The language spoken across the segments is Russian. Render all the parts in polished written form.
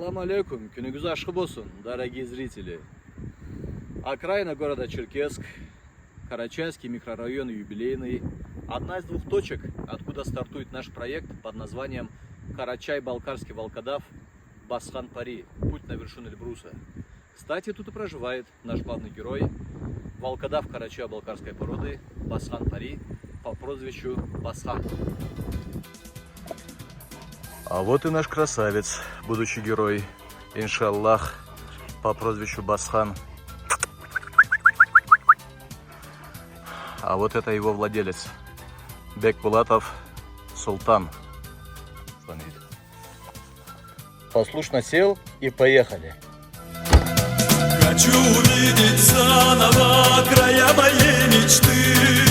Ассаламу алейкум, күнүгүз ашкы болсун, дорогие зрители. Окраина города Черкесск, Карачаевский микрорайон юбилейный. Одна из двух точек, откуда стартует наш проект под названием Карачай-Балкарский волкодав Басхан-Пари. Путь на вершину Эльбруса. Кстати, тут и проживает наш главный герой, волкодав Карачая-Балкарской породы Басхан-Пари по прозвищу Басхан. А вот и наш красавец, будущий герой, иншаллах, по прозвищу Басхан. А вот это его владелец, Бекбулатов Султан. Послушно сел и поехали. Хочу увидеть заново края моей мечты.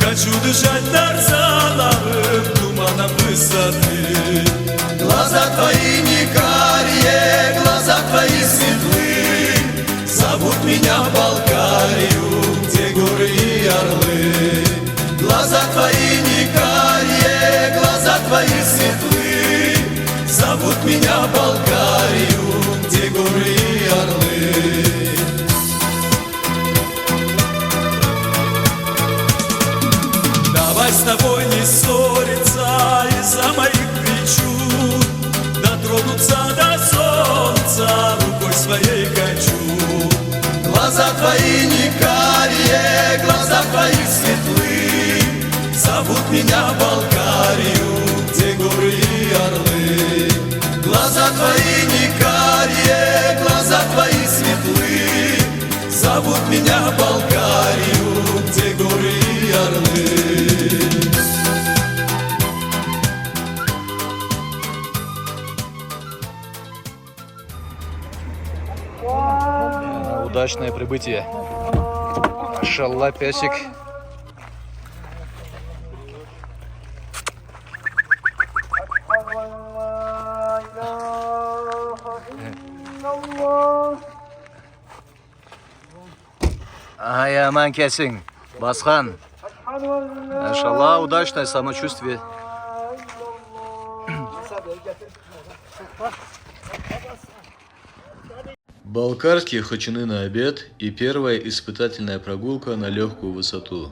Хочу дышать тарзановым туманом высоты. Глаза твои не карие, глаза твои светлы. Зовут меня в Балкарию, где горы и орлы. Глаза твои не карие, глаза твои светлы. Зовут меня в Балкарию, где горы и орлы. Давай с тобой не ссориться из-за моих причуд. Дотронуться до солнца рукой своей хочу. Глаза твои не карие, глаза твои светлы. Зовут меня в Балкарию, где горы и орлы. Глаза твои не карие, глаза твои светлы. Зовут меня в Балкарию, где горы и орлы. Удачное прибытие. Машалла, песик. Ай, аман кесин, Басхан. Машалла, удачное самочувствие. Балкарские хачины на обед и первая испытательная прогулка на легкую высоту.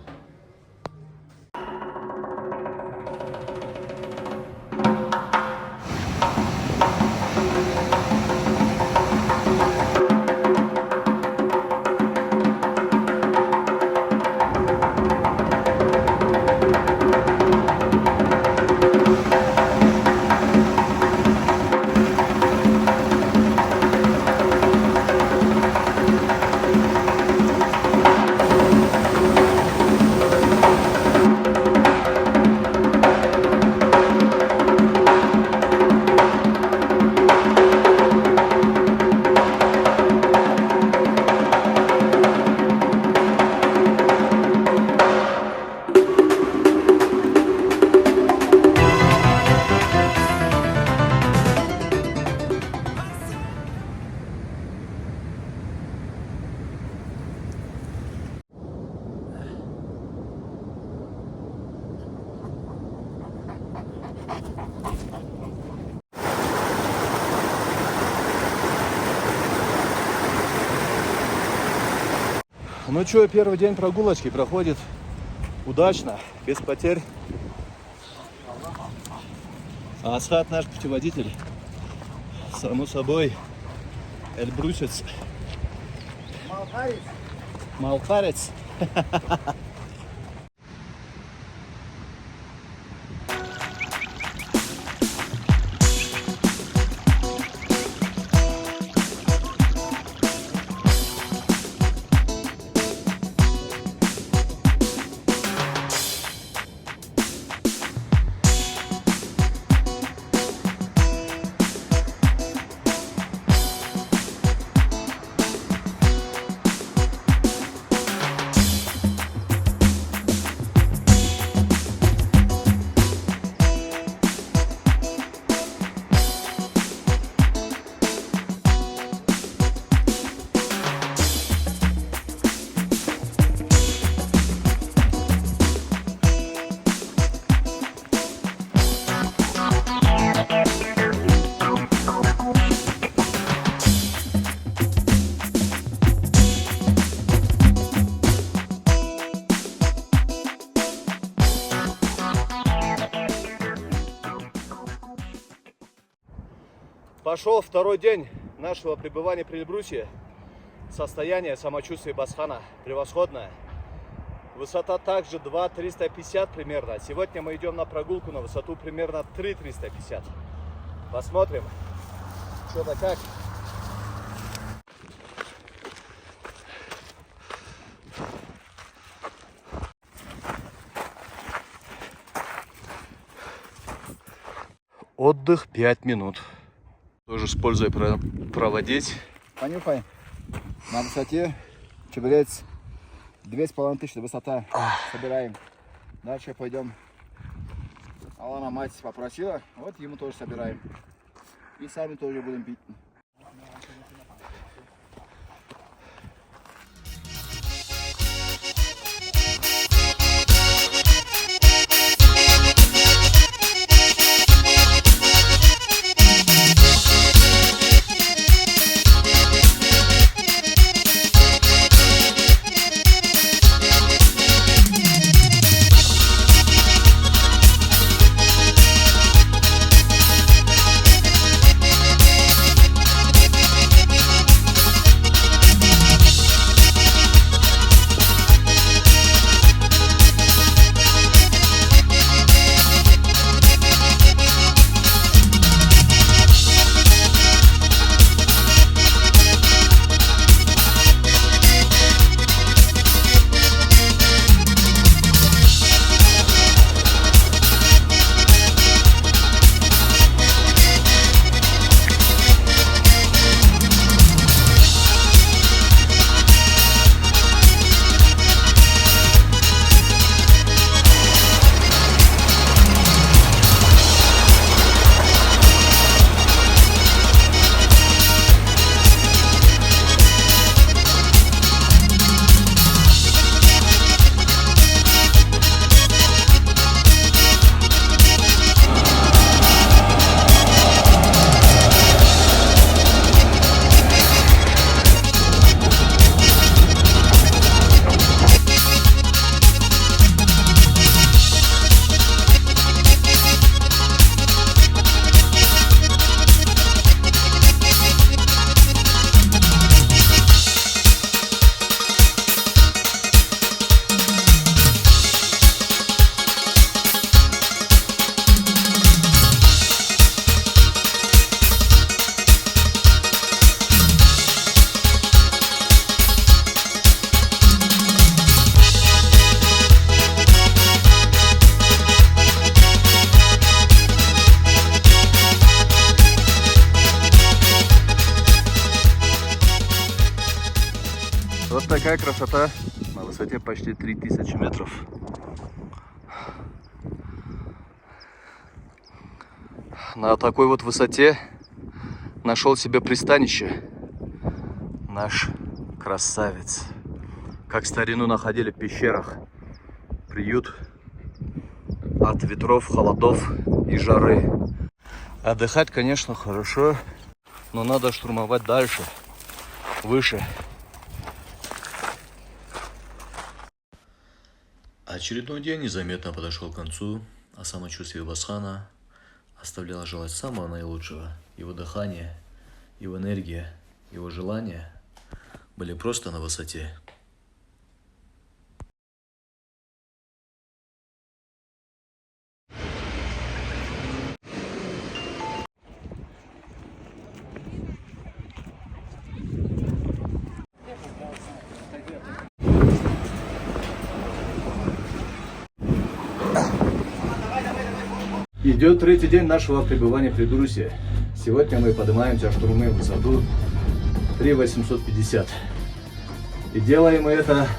Ну что, первый день прогулочки проходит удачно, без потерь. Асхат наш путеводитель, само собой, эльбрусец. Малхарец. Пошел второй день нашего пребывания при Эльбрусе. Состояние самочувствия Басхана превосходное. Высота также 2,350 примерно. Сегодня мы идем на прогулку на высоту примерно 3,350. Посмотрим, что да как. Отдых 5 минут. Тоже с пользой проводить. Понюхай. На высоте чебурец 2500 высота. Собираем. Дальше пойдем. Алана мать попросила, вот ему тоже собираем. И сами тоже будем пить. Вот такая красота на высоте почти 3000 метров. На такой вот высоте нашел себе пристанище наш красавец. Как в старину находили в пещерах. Приют от ветров, холодов и жары. Отдыхать, конечно, хорошо, но надо штурмовать дальше, выше. Очередной день незаметно подошел к концу, а самочувствие Басхана оставляло желать самого наилучшего. Его дыхание, его энергия, его желания были просто на высоте. Идет третий день нашего пребывания в Эльбрусе. Сегодня мы поднимаемся штурмом в высоту 3850. И делаем мы это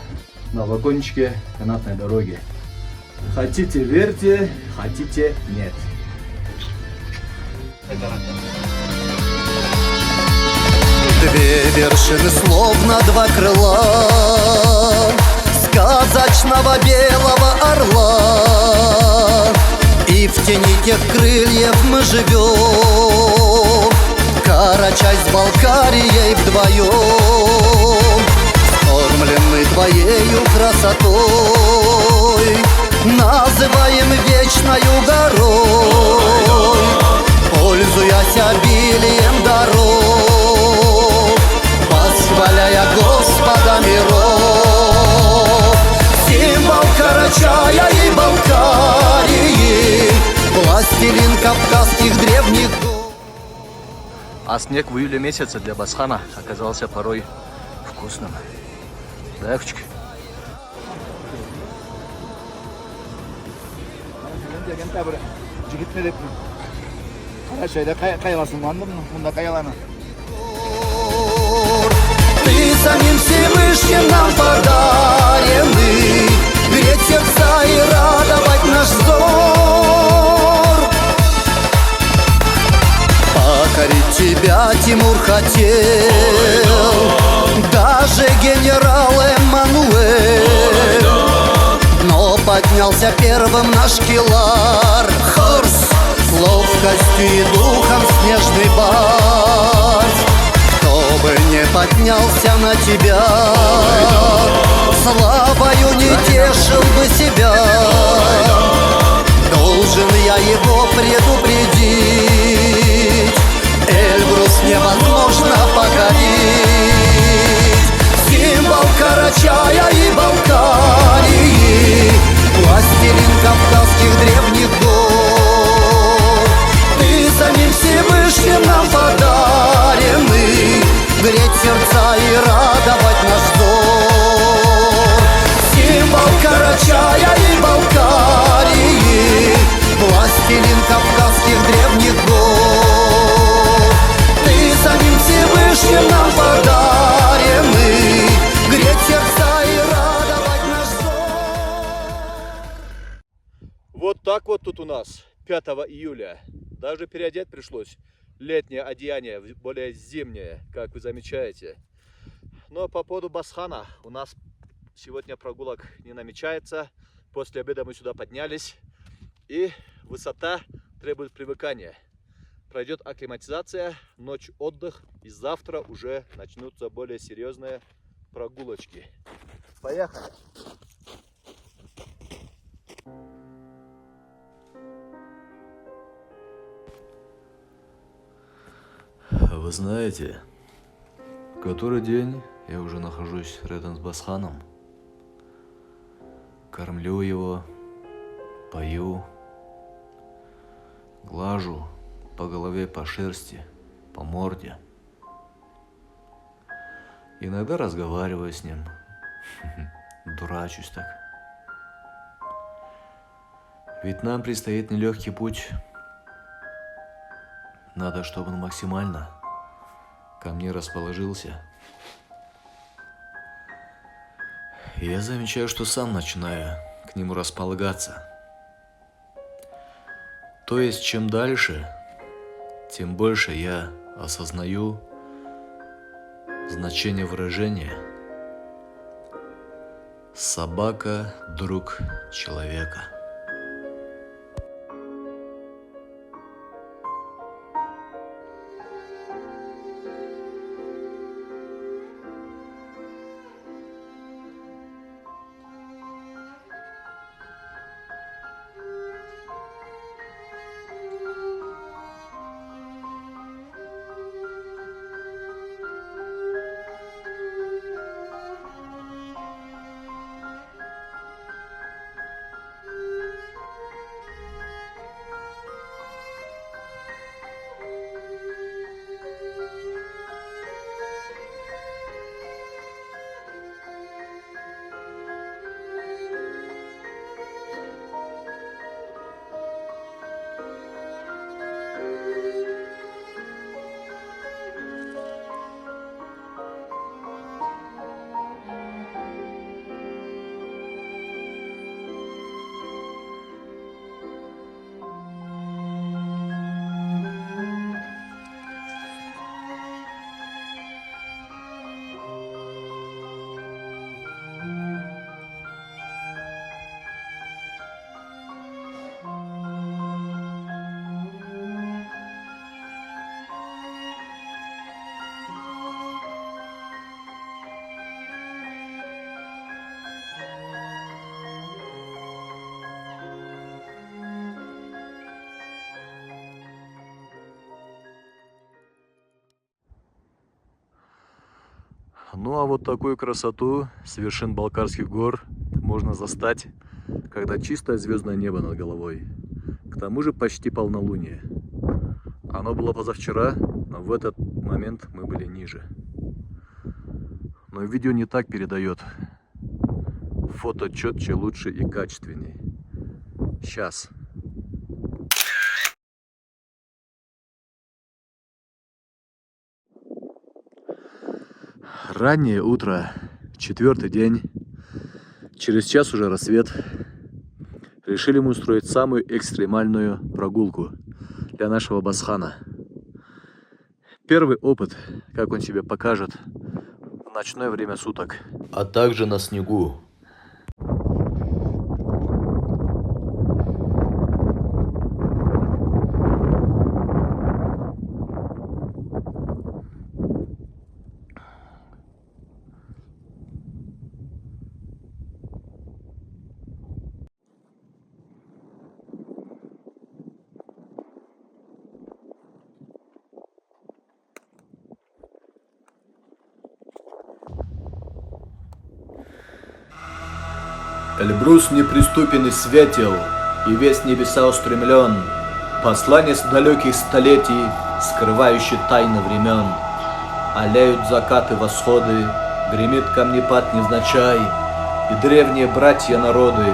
на вагончике канатной дороги. Хотите верьте, хотите нет. Две вершины, словно два крыла сказочного белого орла. И в тени тех крыльев мы живем, Карачай с Балкарией вдвоем. Кормлены твоею красотой, называем вечною горой, пользуясь обилием миров. Символ Карачая и Балкарии, властелин кавказских древних гор. А снег в июле месяце для Басхана оказался порой вкусным. Да, Евчик? Ента bir jigitni deb Karachayda qayalasın bandым, bunda qayalana. Ты самим Всевышним нам подарены, греть сердца и радовать наш взор. Покорить тебя Тимур хотел, даже генерал Эммануэль. Но поднялся первым наш Килар Хорс, ловкостью и духом снежный барс. Кто бы не поднялся на тебя, славою не тешил бы себя. Должен я его предупредить, Эльбрус невозможно покорить. Символ Карачая и Балкарии, властелин кавказских древних гор. Ты самим Всевышним нам подарены, греть сердца и радовать наш взор. Символ Карачая и Балкарии, властелин кавказских древних гор. Ты самим Всевышним нам подарены, греть сердца и радовать наш взор. Вот так вот тут у нас 5 июля. Даже переодеть пришлось летнее одеяние, более зимнее, как вы замечаете. Но по поводу Басхана у нас сегодня прогулок не намечается. После обеда мы сюда поднялись. И высота требует привыкания. Пройдет акклиматизация, ночь отдых. И завтра уже начнутся более серьезные прогулочки. Поехали! Вы знаете, который день я уже нахожусь рядом с Басханом. Кормлю его, пою, глажу по голове, по шерсти, по морде. Иногда разговариваю с ним, дурачусь так. Ведь нам предстоит нелегкий путь. Надо, чтобы он максимально ко мне расположился. И я замечаю, что сам начинаю к нему располагаться. То есть, чем дальше, тем больше я осознаю значение выражения «собака – друг человека». Ну а вот такую красоту с вершин Балкарских гор можно застать, когда чистое звездное небо над головой. К тому же почти полнолуние. Оно было позавчера, но в этот момент мы были ниже. Но видео не так передает. Фото четче, лучше и качественней. Сейчас. Раннее утро, 4-й день. Через час уже рассвет. Решили мы устроить самую экстремальную прогулку для нашего Басхана. Первый опыт, как он себя покажет в ночное время суток, а также на снегу. Эльбрус неприступен и светел, и весь небеса устремлен, посланец далеких столетий, скрывающий тайны времен. Алеют закаты, восходы, гремит камнепад невзначай, и древние братья народы,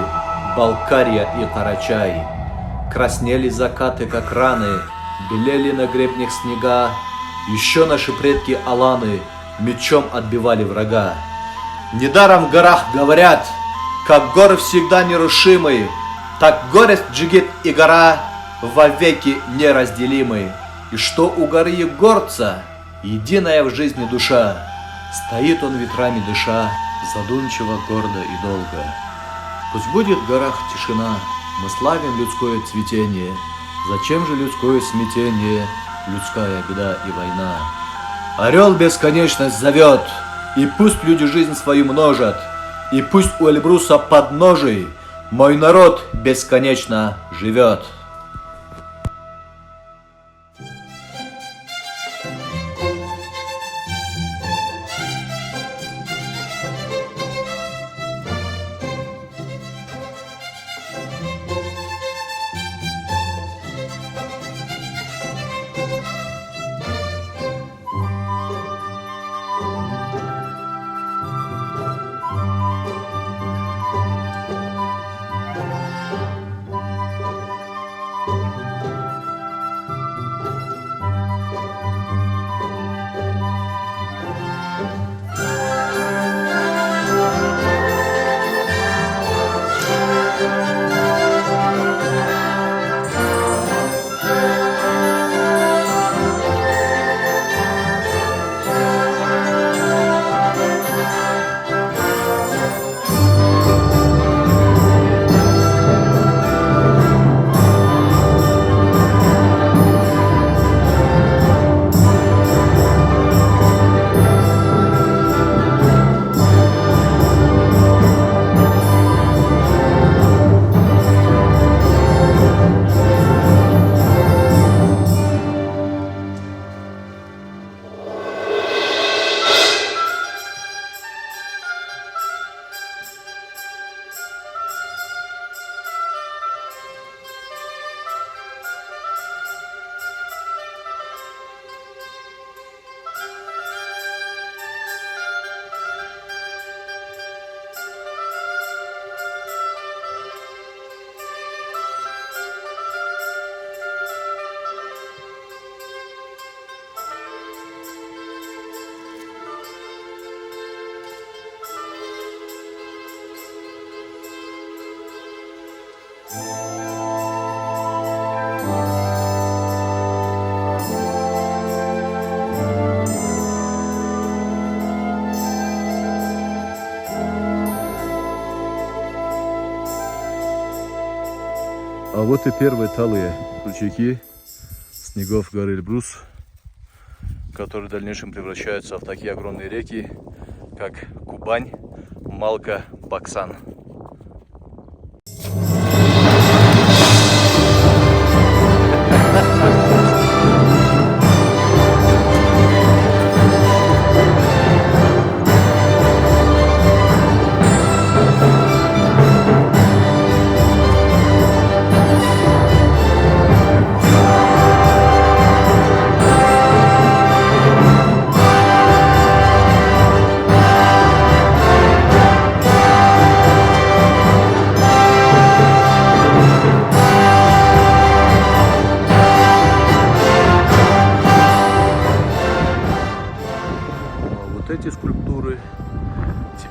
Балкария и Карачай. Краснели закаты, как раны, белели на гребнях снега, еще наши предки аланы мечом отбивали врага. Недаром в горах говорят, как горы всегда нерушимы, так горест, джигит и гора вовеки неразделимы. И что у горы Егорца единая в жизни душа, стоит он ветрами дыша, задумчиво, гордо и долго. Пусть будет в горах тишина, мы славим людское цветение. Зачем же людское смятение, людская беда и война? Орел бесконечность зовет, и пусть люди жизнь свою множат, и пусть у Эльбруса подножий мой народ бесконечно живет. А вот и первые талые ручейки снегов горы Эльбрус, которые в дальнейшем превращаются в такие огромные реки, как Кубань, Малка, Баксан.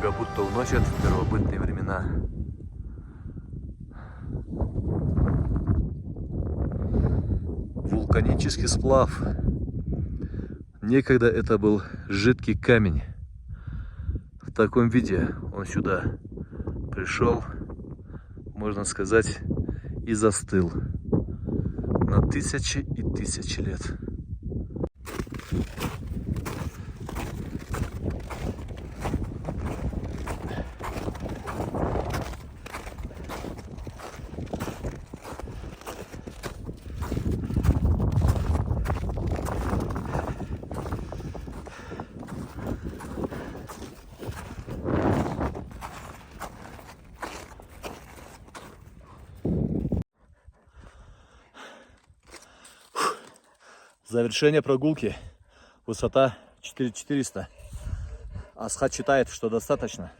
Берега будто уносят в первобытные времена. Вулканический сплав. Некогда это был жидкий камень. В таком виде он сюда пришел, можно сказать, и застыл на тысячи и тысячи лет. Завершение прогулки. Высота 4400. Асхат считает, что достаточно.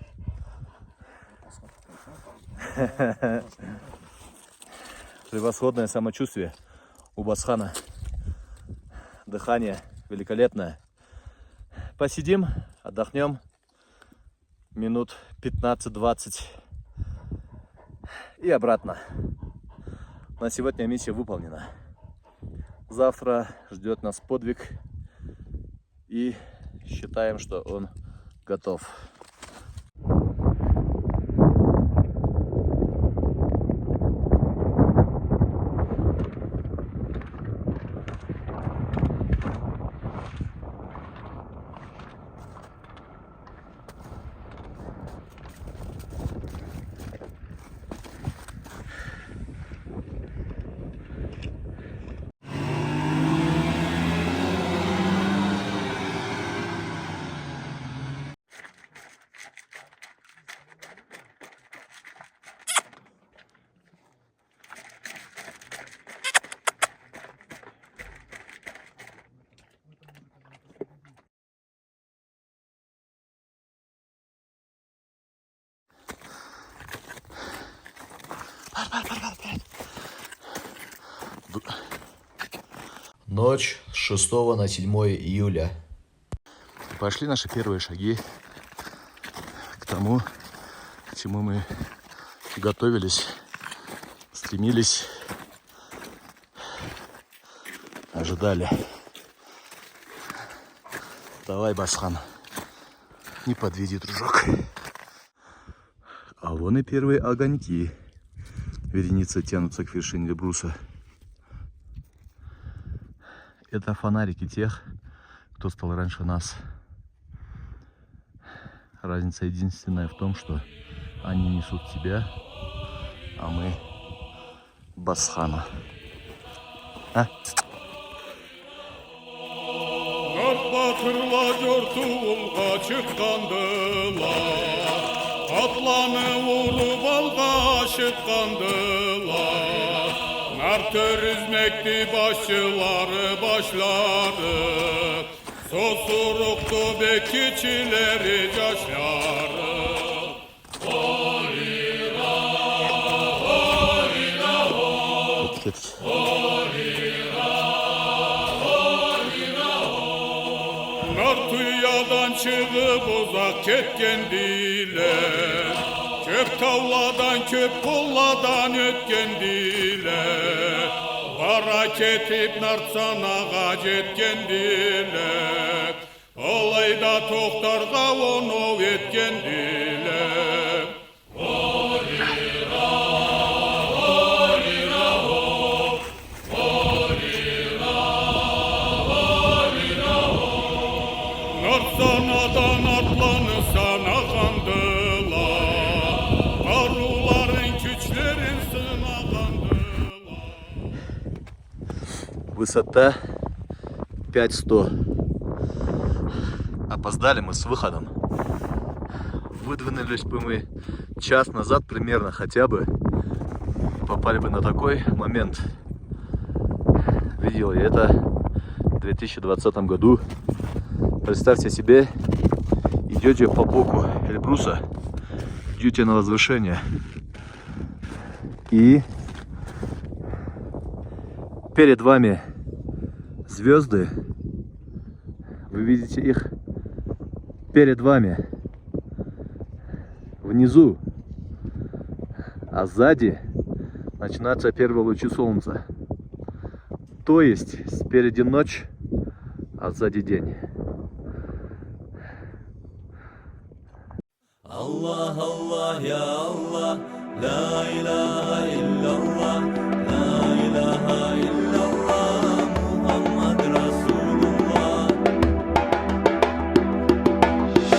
Превосходное самочувствие у Басхана. Дыхание великолепное. Посидим, отдохнем минут 15-20 и обратно. На сегодня миссия выполнена. Завтра ждет нас подвиг, и считаем, что он готов. Ночь с 6 на 7 июля. Пошли наши первые шаги к тому, к чему мы готовились, стремились, ожидали. Давай, Басхан, не подведи, дружок. А вон и первые огоньки. Вереницы тянутся к вершине Эльбруса. Это фонарики тех, кто стал раньше нас. Разница единственная в том, что они несут тебя, а мы Басхана. А? Törüzmekti başçıları başları, Sosuruktu bekçileri caşları. Holira, holira, ho. Holira, holira, ho. Nartuyadan çıkıp uzak ketkendiler, Köp tavladan köp kolladan ötkendiler. Bara ketip nartsanağa jetkendiler. Olayda tohtarga onu etkendiler. Holira, holira, ho. Holira, holira, ho. Nartsanadan atlanı sana kandılar. Karuların küçlerin sığına kandılar. Высота 5100. Опоздали мы с выходом. Выдвинулись бы мы час назад примерно, хотя бы попали бы на такой момент. Видел я это в 2020 году. Представьте себе, идете по боку Эльбруса, идете на возвышение, и перед вами звезды, вы видите их перед вами. внизу, а сзади начинаются первые лучи солнца. То есть спереди ночь, а сзади день. Allah Allah ya Allah, la ilahe illallah, la ilahe illallah, Muhammed Resulullah.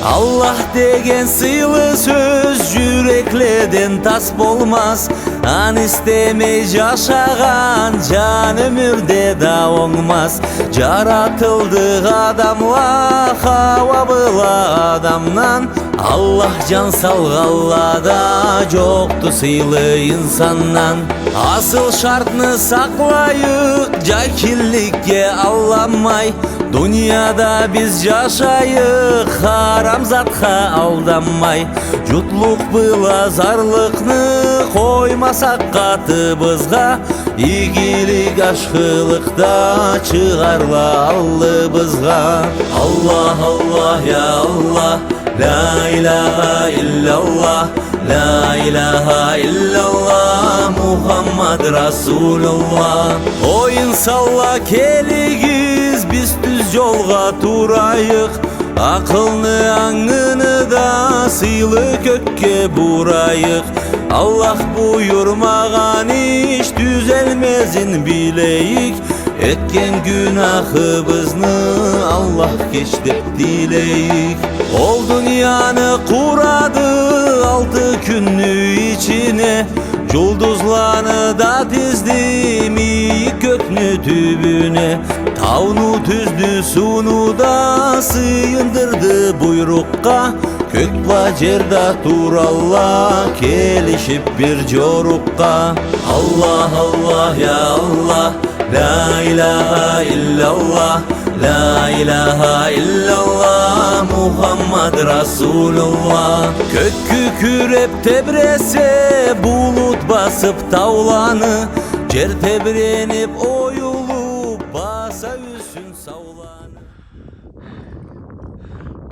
Allah degen sıylı söz yüreklerden tas bolmaz. An istemey yaşagan can ömürde da olmaz. Jaratıldık adamla hava bıla adamdan. Allah can salgallada joktu sıylı insandan. Asıl şartını saklayık, cahillikке allanmay. Dünyada biz yaşayık, haramzatқа aldanmay. Jutluk bıla zarlıkны koymasak katыбызга. İgilik aşkılıkta çıgarla alыбызга. Allah Allah ya Allah, la ilahe illallah, la ilahe illallah, Muhammed Resulullah. Oyun salla keligiz, biz düz yolga turayık. Akılını angını da sıylı kökke burayık. Allah buyurmagan iş düzelmezin bileyik. Etken günahыбызны Allah keşdep dileyik. Ol dünyanı kuradı 6 günlü içine. Жұлдызланы да тізді миік көкні түбіне. Тауну түзді суну да сыйындырды буйрукка. Көкба жерда туралла келишип бир жорукка. Allah Allah ya Allah, la ilahe illallah, la ilahe illallah, Muhammed Resulullah. Kök kükürep tebrese, bulut basıp tavlanı. Jer tebrenip oyulup basa üssün savlanı.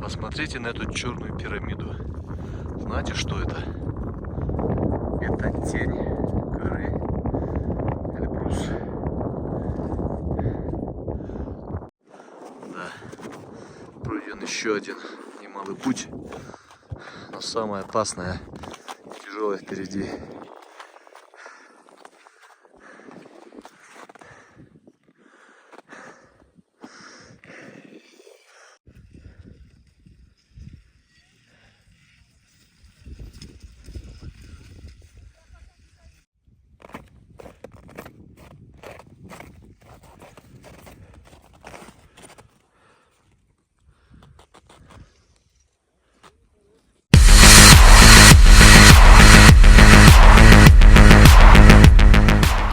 Посмотрите на эту черную пирамиду. Знаете, что это? Это тень горы Эльбрус. Да, пройден еще один немалый путь, но самое опасное и тяжелое впереди.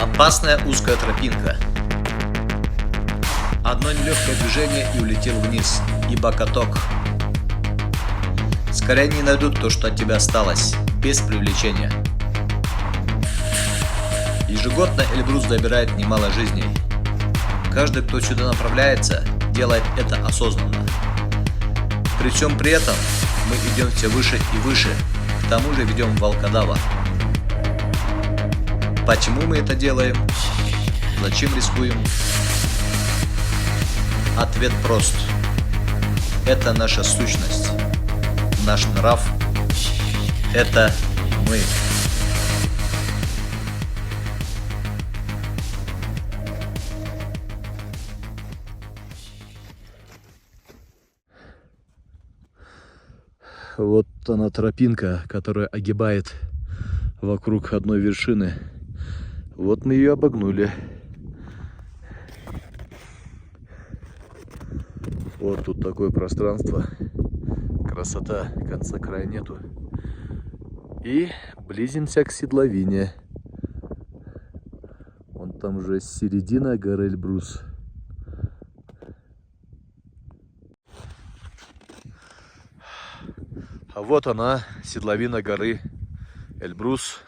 Опасная узкая тропинка. Одно нелегкое движение и улетел вниз, ибо каток. Скорее не найдут то, что от тебя осталось, без привлечения. Ежегодно Эльбрус забирает немало жизней. Каждый, кто сюда направляется, делает это осознанно. При всем при этом мы идем все выше и выше, к тому же ведем волкодава. Почему мы это делаем? Зачем рискуем? Ответ прост. Это наша сущность, наш нрав. Это мы. Вот она тропинка, которая огибает вокруг одной вершины. Вот мы ее обогнули. Вот тут такое пространство. Красота, конца края нету. И близимся к седловине. Вон там уже середина горы Эльбрус. А вот она, седловина горы Эльбрус.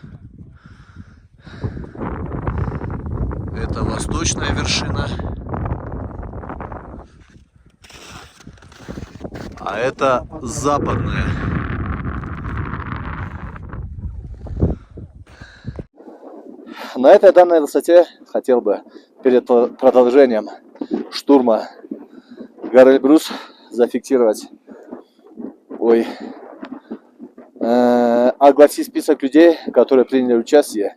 Это восточная вершина. А это западная. На этой данной высоте хотел бы перед продолжением штурма горы Эльбрус зафиксировать, огласить список людей, которые приняли участие.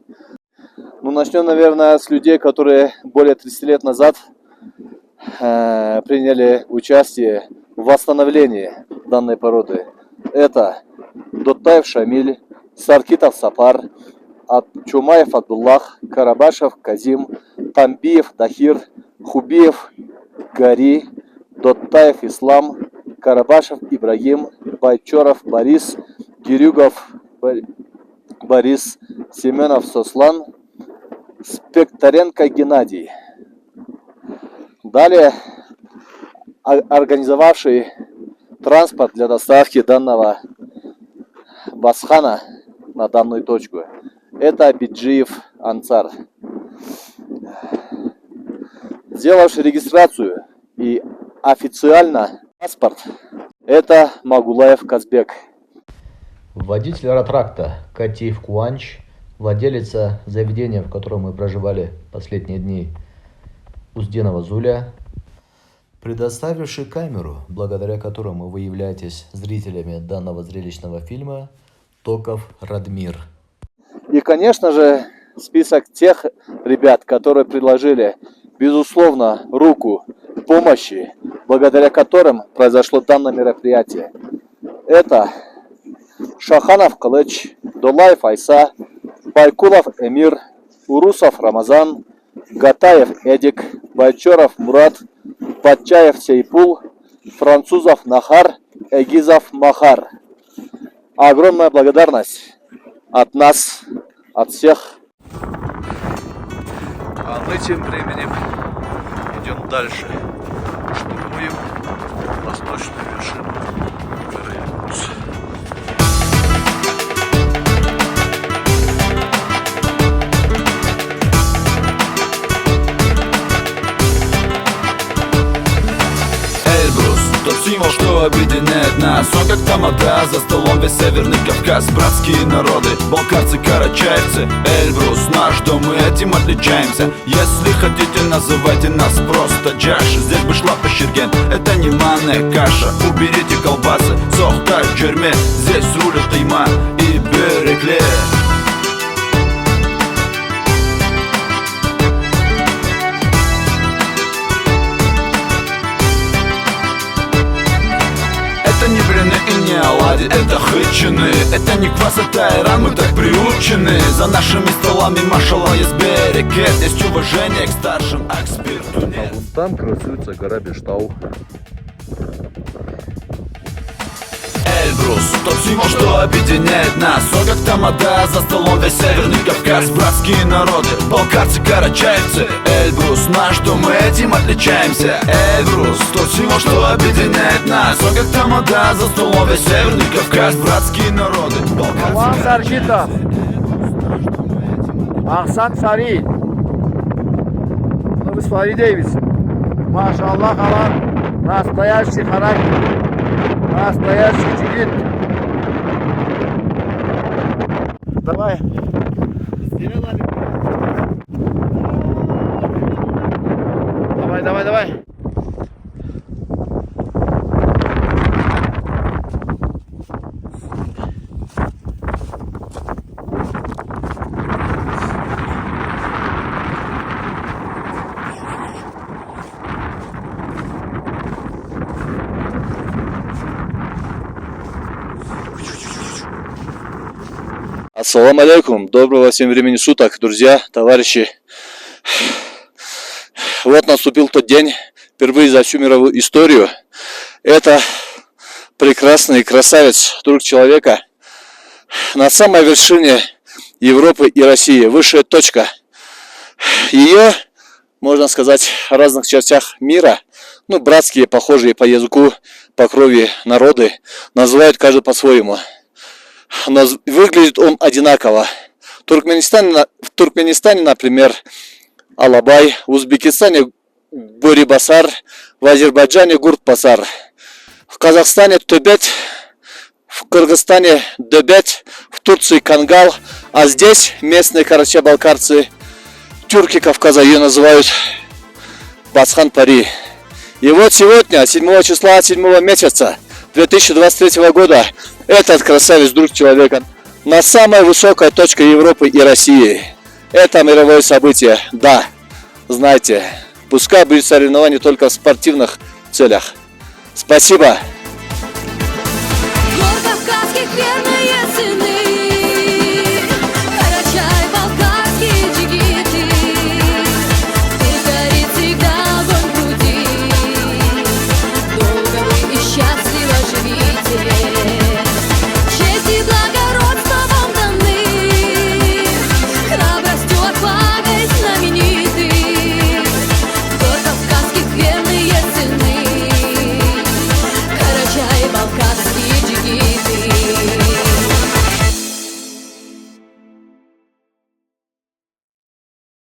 Ну, начнем, наверное, с людей, которые более 30 лет назад приняли участие в восстановлении данной породы. Это Доттаев Шамиль, Саркитов Сапар, Чумаев Абдуллах, Карабашев Казим, Тамбиев Дахир, Хубиев Гари, Доттаев Ислам, Карабашев Ибрагим, Байчоров Борис, Гирюгов Борис, Семенов Сослан, Спекторенко Геннадий. Далее организовавший транспорт для доставки данного басхана на данную точку. Это Биджиев Ансар. Сделавший регистрацию и официально паспорт, это Магулаев Казбек. Водитель Ратракта Катиев Куанч, владелица заведения, в котором мы проживали последние дни, Узденова Зуля, предоставивший камеру, благодаря которому вы являетесь зрителями данного зрелищного фильма, Токов Радмир. И, конечно же, список тех ребят, которые предложили, безусловно, руку помощи, благодаря которым произошло данное мероприятие. Это Шаханов Кылыч, Долаев Айса, Байкулов Эмир, Урусов Рамазан, Гатаев Эдик, Байчоров Мурат, Батчаев Сейпул, Французов Нахар, Эгизов Махар. Огромная благодарность от нас, от всех. А мы тем временем идем дальше. Штурмуем восточную вершину горы Эльбрус. Тот символ, что объединяет нас. Он как тамада, за столом весь Северный Кавказ. Братские народы, балкарцы, карачаевцы. Эльбрус наш дом, мы этим отличаемся. Если хотите, называйте нас просто Джаш. Здесь бы шла пощерген, это не манная каша. Уберите колбасы, сохта в тюрьме. Здесь рулят Тайма и Берекле. Это не блины и не оладьи, это хычины. Это не квас, это айран, мы так приучены. За нашими столами, машалла, есть берекет. Есть уважение к старшим, а к спирту нет. А вот там красуется гора Бештау. Эльбрус, тот символ, что объединяет нас. Он как тамада, за столом весь Северный Кавказ. Братские народы, балкарцы, карачаевцы. Эльбрус наш дом, мы этим отличаемся. Эльбрус, тот символ, что объединяет нас. Он как тамада, за столом весь Северный Кавказ. Братские народы, балкарцы, Саркитов, Ахсан Сари, ну вы смотрите, машаллах, Аллах, настоящий характер. Настоящий чигит. Давай. Давай. Ассаламу алейкум, доброго всем времени суток, друзья, товарищи. Вот наступил тот день, впервые за всю мировую историю. Это прекрасный красавец, друг человека, на самой вершине Европы и России, высшая точка. Ее, можно сказать, в разных частях мира, ну, братские, похожие по языку, по крови народы, называют каждый по-своему. Но выглядит он одинаково. В Туркменистане, например, Алабай, в Узбекистане Бурибасар, в Азербайджане Гурт-Басар, в Казахстане Төбет, в Кыргызстане Дөбет, в Турции Кангал, а здесь местные карача-балкарцы тюрки Кавказа ее называют Бацхан Пари. И вот сегодня, 7 числа 7 месяца 2023 года, этот красавец, друг человека, на самой высокой точке Европы и России. Это мировое событие. Да, знаете, пускай будет соревнование только в спортивных целях. Спасибо.